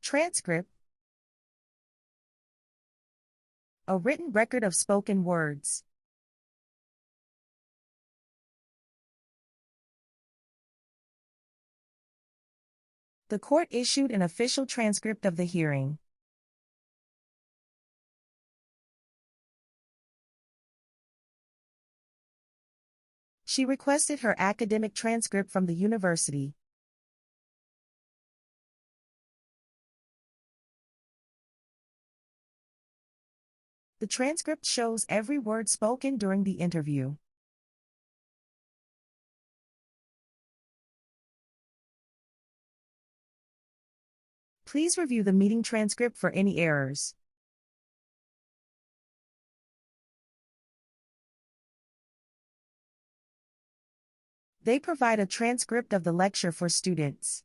Transcript, a written record of spoken words. The court issued an official transcript of the hearing. She requested her academic transcript from the university. The transcript shows every word spoken during the interview. Please review the meeting transcript for any errors. They provide a transcript of the lecture for students.